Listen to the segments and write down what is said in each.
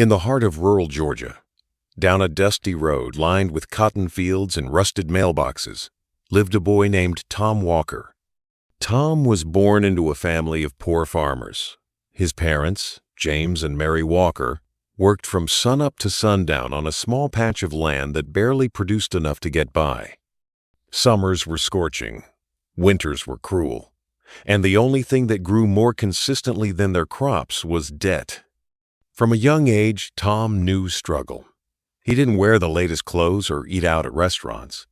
In the heart of rural Georgia, down a dusty road lined with cotton fields and rusted mailboxes, lived a boy named Tom Walker. Tom was born into a family of poor farmers. His parents, James and Mary Walker, worked from sunup to sundown on a small patch of land that barely produced enough to get by. Summers were scorching, winters were cruel, and the only thing that grew more consistently than their crops was debt. From a young age, Tom knew struggle. He didn't wear the latest clothes or eat out at restaurants.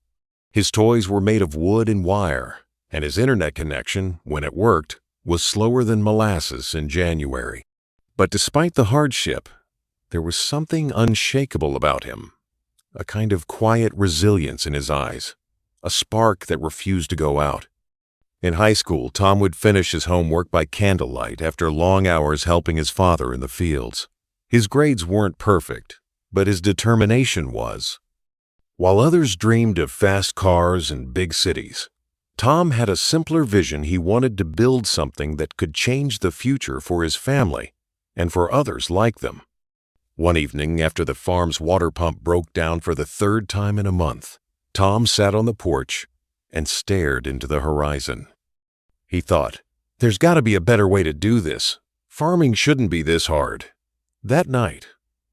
His toys were made of wood and wire, and his internet connection, when it worked, was slower than molasses in January. But despite the hardship, there was something unshakable about him, a kind of quiet resilience in his eyes, a spark that refused to go out. In high school, Tom would finish his homework by candlelight after long hours helping his father in the fields. His grades weren't perfect, but his determination was. While others dreamed of fast cars and big cities, Tom had a simpler vision. He wanted to build something that could change the future for his family and for others like them. One evening, after the farm's water pump broke down for the third time in a month, Tom sat on the porch and stared into the horizon. He thought, "There's got to be a better way to do this. Farming shouldn't be this hard." That night,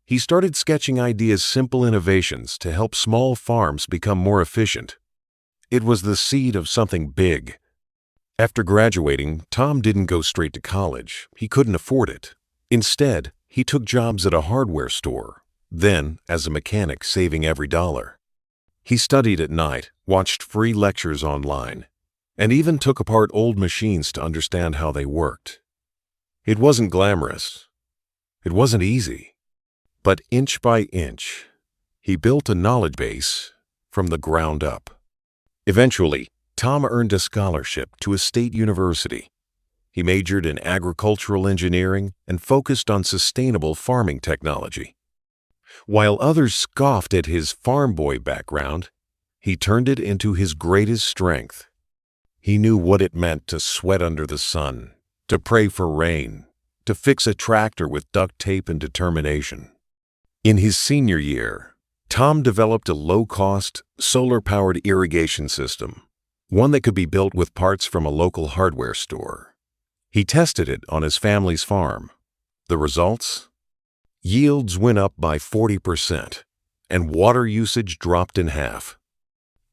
he started sketching ideas, simple innovations to help small farms become more efficient. It was the seed of something big. After graduating, Tom didn't go straight to college. He couldn't afford it. Instead, he took jobs at a hardware store, then as a mechanic, saving every dollar. He studied at night, watched free lectures online, and even took apart old machines to understand how they worked. It wasn't glamorous. It wasn't easy. But inch by inch, he built a knowledge base from the ground up. Eventually, Tom earned a scholarship to a state university. He majored in agricultural engineering and focused on sustainable farming technology. While others scoffed at his farm boy background, he turned it into his greatest strength. He knew what it meant to sweat under the sun, to pray for rain, to fix a tractor with duct tape and determination. In his senior year, Tom developed a low-cost, solar-powered irrigation system, one that could be built with parts from a local hardware store. He tested it on his family's farm. The results? Yields went up by 40%, and water usage dropped in half.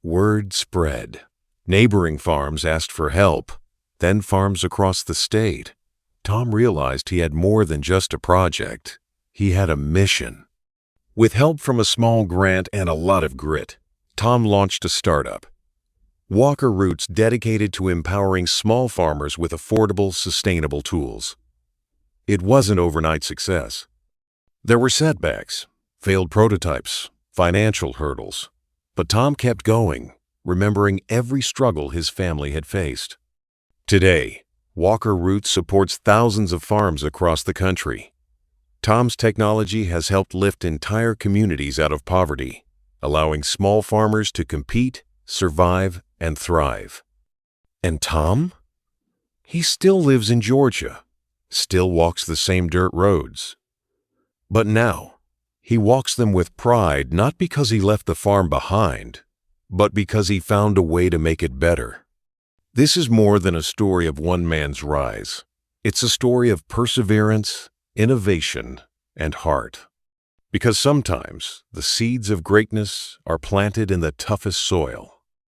Word spread. Neighboring farms asked for help, then farms across the state. Tom realized he had more than just a project. He had a mission. With help from a small grant and a lot of grit, Tom launched a startup, Walker Roots, dedicated to empowering small farmers with affordable, sustainable tools. It was an overnight success. There were setbacks, failed prototypes, financial hurdles, but Tom kept going, remembering every struggle his family had faced. Today, Walker Roots supports thousands of farms across the country. Tom's technology has helped lift entire communities out of poverty, allowing small farmers to compete, survive, and thrive. And Tom? He still lives in Georgia, still walks the same dirt roads. But now, he walks them with pride, not because he left the farm behind, but because he found a way to make it better. This is more than a story of one man's rise. It's a story of perseverance, innovation, and heart. Because sometimes the seeds of greatness are planted in the toughest soil.